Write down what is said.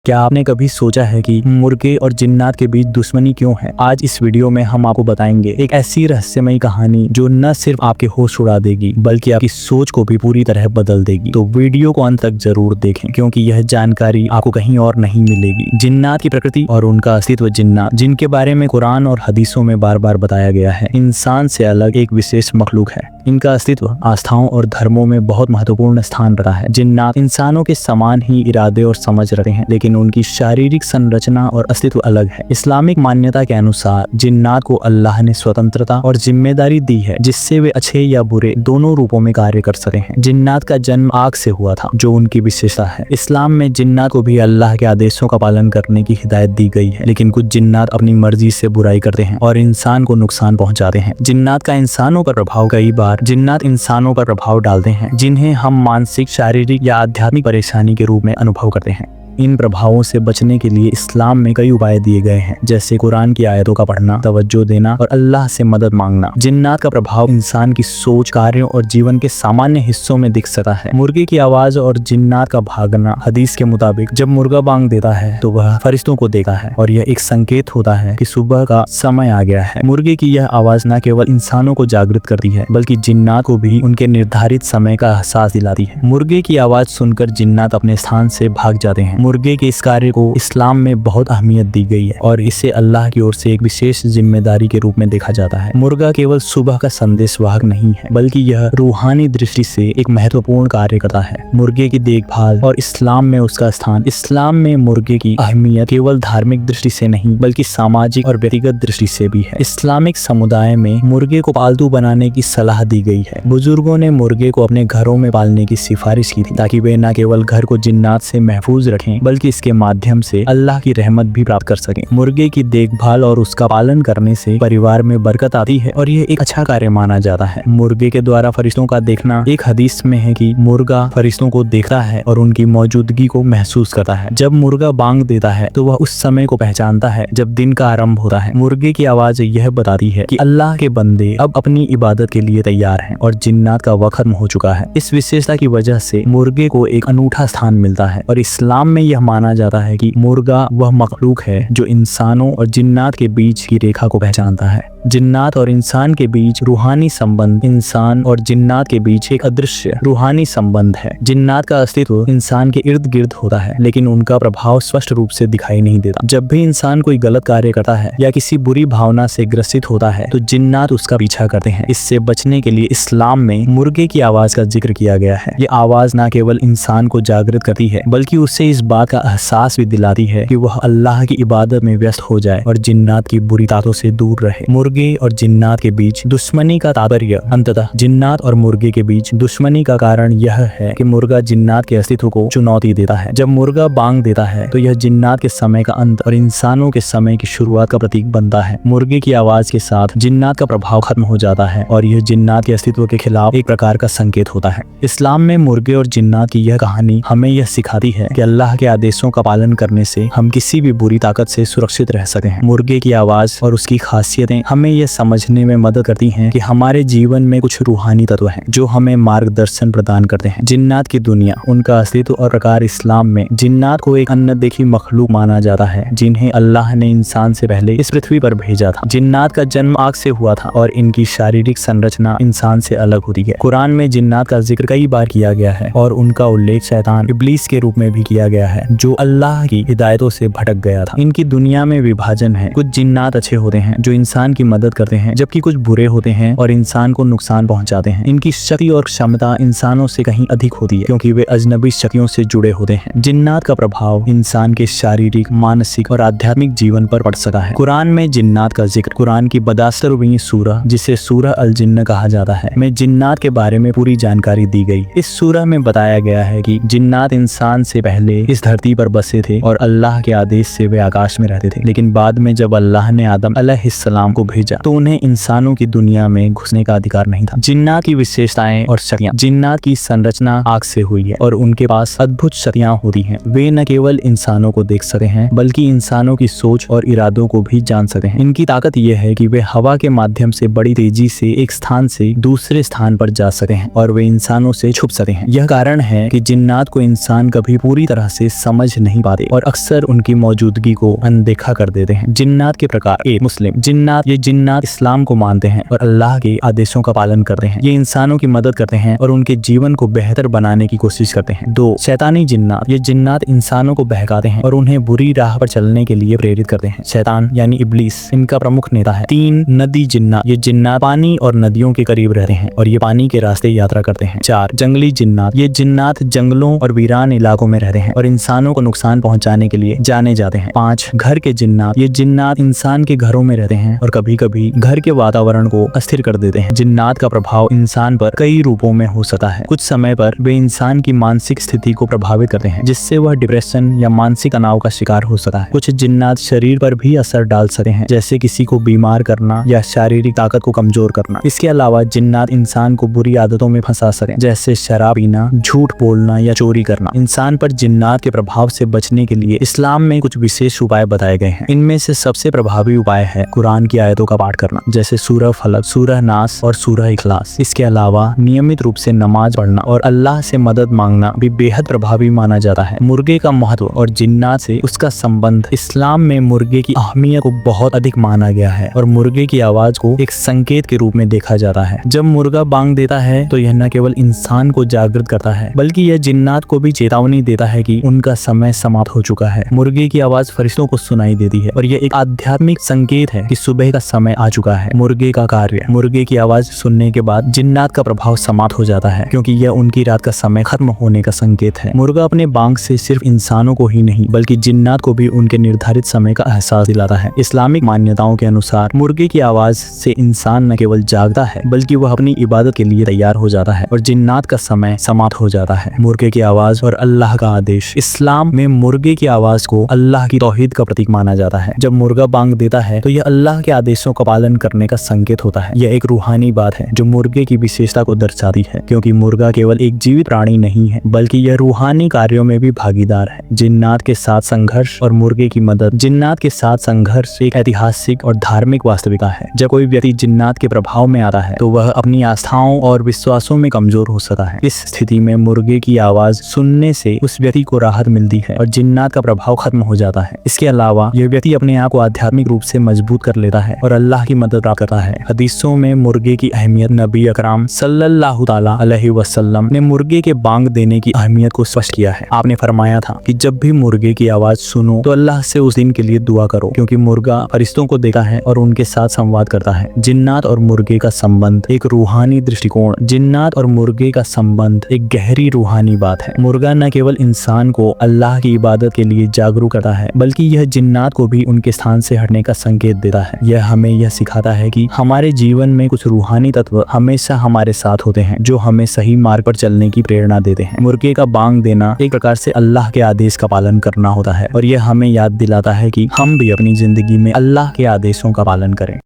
क्या आपने कभी सोचा है कि मुर्गे और जिन्नात के बीच दुश्मनी क्यों है? आज इस वीडियो में हम आपको बताएंगे एक ऐसी रहस्यमयी कहानी जो न सिर्फ आपके होश उड़ा देगी बल्कि आपकी सोच को भी पूरी तरह बदल देगी। तो वीडियो को अंत तक जरूर देखें क्योंकि यह जानकारी आपको कहीं और नहीं मिलेगी। जिन्नात की प्रकृति और उनका अस्तित्व। जिन्नात, जिनके बारे में कुरान और हदीसों में बार बार बताया गया है, इंसान से अलग एक विशेष मखलूक है। इनका अस्तित्व आस्थाओं और धर्मों में बहुत महत्वपूर्ण स्थान रखता है। जिन्नात इंसानों के समान ही इरादे और समझ रखते हैं, लेकिन उनकी शारीरिक संरचना और अस्तित्व अलग है। इस्लामिक मान्यता के अनुसार जिन्नात को अल्लाह ने स्वतंत्रता और जिम्मेदारी दी है, जिससे वे अच्छे या बुरे दोनों रूपों में कार्य कर सकते हैं। जिन्नात का जन्म आग से हुआ था, जो उनकी विशेषता है। इस्लाम में जिन्नात को भी अल्लाह के आदेशों का पालन करने की हिदायत दी गई है, लेकिन कुछ जिन्नात अपनी मर्जी से बुराई करते हैं और इंसान को नुकसान पहुंचाते हैं। जिन्नात का इंसानों पर प्रभाव। कई बार जिन्नात इंसानों पर प्रभाव डालते हैं, जिन्हें हम मानसिक, शारीरिक या आध्यात्मिक परेशानी के रूप में अनुभव करते हैं। इन प्रभावों से बचने के लिए इस्लाम में कई उपाय दिए गए हैं, जैसे कुरान की आयतों का पढ़ना, तवज्जो देना और अल्लाह से मदद मांगना। जिन्नात का प्रभाव इंसान की सोच, कार्यों और जीवन के सामान्य हिस्सों में दिख सकता है। मुर्गे की आवाज और जिन्नात का भागना। हदीस के मुताबिक जब मुर्गा बांग देता है तो वह फरिश्तों को देखता है और यह एक संकेत होता है कि सुबह का समय आ गया है। मुर्गे की यह आवाज न केवल इंसानों को जागृत करती है बल्कि जिन्नात को भी उनके निर्धारित समय का एहसास दिलाती है। मुर्गे की आवाज सुनकर जिन्नात अपने स्थान से भाग जाते हैं। मुर्गे के इस कार्य को इस्लाम में बहुत अहमियत दी गई है और इसे अल्लाह की ओर से एक विशेष जिम्मेदारी के रूप में देखा जाता है। मुर्गा केवल सुबह का संदेशवाहक नहीं है, बल्कि यह रूहानी दृष्टि से एक महत्वपूर्ण कार्य करता है। मुर्गे की देखभाल और इस्लाम में उसका स्थान। इस्लाम में मुर्गे की अहमियत केवल धार्मिक दृष्टि से नहीं बल्कि सामाजिक और व्यक्तिगत दृष्टि से भी है। इस्लामिक समुदाय में मुर्गे को पालतू बनाने की सलाह दी गई है। बुजुर्गों ने मुर्गे को अपने घरों में पालने की सिफारिश की थी, ताकि वे न केवल घर को जिन्नात से महफूज रखें बल्कि इसके माध्यम से अल्लाह की रहमत भी प्राप्त कर सकें। मुर्गे की देखभाल और उसका पालन करने से परिवार में बरकत आती है और यह एक अच्छा कार्य माना जाता है। मुर्गे के द्वारा फरिश्तों का देखना। एक हदीस में है कि मुर्गा फरिश्तों को देखता है और उनकी मौजूदगी को महसूस करता है। जब मुर्गा बांग देता है तो वह उस समय को पहचानता है जब दिन का आरंभ होता है। मुर्गे की आवाज यह बताती है कि अल्लाह के बंदे अब अपनी इबादत के लिए तैयार हैं और जिन्नात का वक्त खत्म हो चुका है। इस विशेषता की वजह से मुर्गे को एक अनूठा स्थान मिलता है और इस्लाम में यह माना जाता है कि मुर्गा वह मखलूक है जो इंसानों और जिन्नात के बीच की रेखा को पहचानता है। जिन्नात और इंसान के बीच रूहानी संबंध। इंसान और जिन्नात के बीच एक अदृश्य रूहानी संबंध है। जिन्नात का अस्तित्व इंसान के इर्द गिर्द होता है, लेकिन उनका प्रभाव स्पष्ट रूप से दिखाई नहीं देता। जब भी इंसान कोई गलत कार्य करता है या किसी बुरी भावना से ग्रसित होता है तो जिन्नात उसका पीछा करते हैं। इससे बचने के लिए इस्लाम में मुर्गे की आवाज का जिक्र किया गया है। ये आवाज न केवल इंसान को जागृत करती है बल्कि उससे इस बात का एहसास भी दिलाती है कि वह अल्लाह की इबादत में व्यस्त हो जाए और जिन्नात की बुरी ताकतों से दूर रहे। मुर्गे और जिन्नात के बीच दुश्मनी का तात्पर्य। अंततः जिन्नात और मुर्गे के बीच दुश्मनी का कारण यह है कि मुर्गा जिन्नात के अस्तित्व को चुनौती देता है। जब मुर्गा बांग देता है तो यह जिन्नात के समय का अंत और इंसानों के समय की शुरुआत का प्रतीक बनता है। मुर्गे की आवाज के साथ जिन्नात का प्रभाव खत्म हो जाता है और यह जिन्नात के अस्तित्व के खिलाफ एक प्रकार का संकेत होता है। इस्लाम में मुर्गे और जिन्नात की यह कहानी हमें यह सिखाती है कि अल्लाह के आदेशों का पालन करने से हम किसी भी बुरी ताकत से सुरक्षित रह सकते हैं। मुर्गे की आवाज और उसकी खासियतें हमें यह समझने में मदद करती हैं कि हमारे जीवन में कुछ रूहानी तत्व हैं जो हमें मार्गदर्शन प्रदान करते हैं। जिन्नात की दुनिया, उनका अस्तित्व और प्रकार। इस्लाम में जिन्नात को एक अनदेखी मखलूक माना जाता है, जिन्हें अल्लाह ने इंसान से पहले इस पृथ्वी पर भेजा था। जिन्नात का जन्म आग से हुआ था और इनकी शारीरिक संरचना इंसान से अलग होती है। कुरान में जिन्नात का जिक्र कई बार किया गया है और उनका उल्लेख शैतान, इब्लीस के रूप में भी किया गया है, जो अल्लाह की हिदायतों से भटक गया था। इनकी दुनिया में विभाजन है। कुछ जिन्नात अच्छे होते हैं जो इंसान की मदद करते हैं, जबकि कुछ बुरे होते हैं और इंसान को नुकसान पहुंचाते हैं। इनकी शक्ति और क्षमता इंसानों से कहीं अधिक होती है क्योंकि वे अजनबी शक्तियों से जुड़े होते हैं। जिन्नात का प्रभाव इंसान के शारीरिक, मानसिक और आध्यात्मिक जीवन पर पड़ सकता है। कुरान में जिन्नात का जिक्र। कुरान की 72वीं सूरह, जिसे सूरह अल जिन्न कहा जाता है, में जिन्नात के बारे में पूरी जानकारी दी गई। इस सूरह में बताया गया है कि जिन्नात इंसान से पहले इस धरती पर बसे थे और अल्लाह के आदेश से वे आकाश में रहते थे, लेकिन बाद में जब अल्लाह ने आदम अलैहिस्सलाम को भेजा तो उन्हें इंसानों की दुनिया में घुसने का अधिकार नहीं था। जिन्नात की विशेषताएं और शक्तियां। जिन्नात की संरचना आग से हुई है और उनके पास अद्भुत शक्तियां होती हैं। वे न केवल इंसानों को देख सकते हैं बल्कि इंसानों की सोच और इरादों को भी जान सकते हैं। इनकी ताकत यह है कि वे हवा के माध्यम से बड़ी तेजी से एक स्थान से दूसरे स्थान पर जा सकते हैं और वे इंसानों से छुप सकते हैं। यह कारण है कि जिन्नात को इंसान कभी पूरी तरह से उसे समझ नहीं पाते और अक्सर उनकी मौजूदगी को अनदेखा कर देते हैं। जिन्नात के प्रकार: 1. मुस्लिम जिन्नात। ये जिन्नात इस्लाम को मानते हैं और अल्लाह के आदेशों का पालन करते हैं। ये इंसानों की मदद करते हैं और उनके जीवन को बेहतर बनाने की कोशिश करते हैं। 2. शैतानी जिन्नात। ये जिन्नात इंसानों को बहकाते हैं और उन्हें बुरी राह पर चलने के लिए प्रेरित करते हैं। शैतान यानी इब्लीस इनका प्रमुख नेता है। 3. नदी जिन्नात। ये जिन्नात पानी और नदियों के करीब रहते हैं और ये पानी के रास्ते यात्रा करते हैं। 4. जंगली जिन्नात। ये जिन्नात जंगलों और वीरान इलाकों में रहते हैं और इंसानों को नुकसान पहुंचाने के लिए जाने जाते हैं। 5. घर के जिन्नात। ये जिन्नात इंसान के घरों में रहते हैं और कभी कभी घर के वातावरण को अस्थिर कर देते हैं। जिन्नात का प्रभाव इंसान पर कई रूपों में हो सकता है। कुछ समय पर वे इंसान की मानसिक स्थिति को प्रभावित करते हैं, जिससे वह डिप्रेशन या मानसिक तनाव का शिकार हो सकता है। कुछ जिन्नात शरीर पर भी असर डाल सकते हैं, जैसे किसी को बीमार करना या शारीरिक ताकत को कमजोर करना। इसके अलावा जिन्नात इंसान को बुरी आदतों में फंसा सकते, जैसे शराब पीना, झूठ बोलना या चोरी करना। इंसान पर जिन्नात के प्रभाव से बचने के लिए इस्लाम में कुछ विशेष उपाय बताए गए हैं। इनमें से सबसे प्रभावी उपाय है कुरान की आयतों का पाठ करना, जैसे सूरह फलक, सूरह नास और सूरह इखलास। इसके अलावा नियमित रूप से नमाज पढ़ना और अल्लाह से मदद मांगना भी बेहद प्रभावी माना जाता है। मुर्गे का महत्व और जिन्नात से उसका संबंध: इस्लाम में मुर्गे की अहमियत को बहुत अधिक माना गया है और मुर्गे की आवाज को एक संकेत के रूप में देखा जाता है। जब मुर्गा बांग देता है तो यह न केवल इंसान को जागृत करता है, बल्कि यह जिन्नात को भी चेतावनी देता है कि उनका समय समाप्त हो चुका है। मुर्गे की आवाज फरिश्तों को सुनाई देती है और यह एक आध्यात्मिक संकेत है कि सुबह का समय आ चुका है। मुर्गे का कार्य: मुर्गे की आवाज सुनने के बाद जिन्नात का प्रभाव समाप्त हो जाता है, क्योंकि यह उनकी रात का समय खत्म होने का संकेत है। मुर्गा अपने बांग से सिर्फ इंसानों को ही नहीं बल्कि जिन्नात को भी उनके निर्धारित समय का एहसास दिलाता है। इस्लामिक मान्यताओं के अनुसार मुर्गे की आवाज से इंसान न केवल जागता है बल्कि वह अपनी इबादत के लिए तैयार हो जाता है और जिन्नात का समय समाप्त हो जाता है। मुर्गे की आवाज और अल्लाह का आदेश: इस्लाम में मुर्गे की आवाज को अल्लाह की तौहीद का प्रतीक माना जाता है। जब मुर्गा बांग देता है तो यह अल्लाह के आदेशों का पालन करने का संकेत होता है। यह एक रूहानी बात है जो मुर्गे की विशेषता को दर्शाती है, क्योंकि मुर्गा केवल एक जीवित प्राणी नहीं है बल्कि यह रूहानी कार्यों में भी भागीदार है। जिन्नात के साथ संघर्ष और मुर्गे की मदद: जिन्नात के साथ संघर्ष एक ऐतिहासिक और धार्मिक वास्तविकता है। जब कोई व्यक्ति जिन्नात के प्रभाव में आता है तो वह अपनी आस्थाओं और विश्वासों में कमजोर हो सकता है। इस स्थिति में मुर्गे की आवाज सुनने से उस व्यक्ति को राहत मिलती है और जिन्नात का प्रभाव खत्म हो जाता है। इसके अलावा यह व्यक्ति अपने आप को आध्यात्मिक रूप से मजबूत कर लेता है और अल्लाह की मदद प्राप्त करता है। हदीसों में मुर्गे की अहमियत: नबी अकरम सल्लल्लाहु ताला अलैहि वसल्लम ने मुर्गे के बांग देने की अहमियत को स्पष्ट किया है। आपने फरमाया था कि जब भी मुर्गे की आवाज सुनो तो अल्लाह से उस दिन के लिए दुआ करो, क्योंकि मुर्गा फरिश्तों को देखता है और उनके साथ संवाद करता है। जिन्नात और मुर्गे का संबंध एक रूहानी दृष्टिकोण: जिन्नात और मुर्गे का संबंध एक गहरी रूहानी बात है। मुर्गा न केवल इंसान को अल्लाह की इबादत के लिए जागरूक करता है बल्कि यह जिन्नात को भी उनके स्थान से हटने का संकेत देता है। यह हमें यह सिखाता है कि हमारे जीवन में कुछ रूहानी तत्व हमेशा हमारे साथ होते हैं जो हमें सही मार्ग पर चलने की प्रेरणा देते हैं। मुर्गे का बांग देना एक प्रकार से अल्लाह के आदेश का पालन करना होता है और यह हमें याद दिलाता है कि हम भी अपनी जिंदगी में अल्लाह के आदेशों का पालन करें।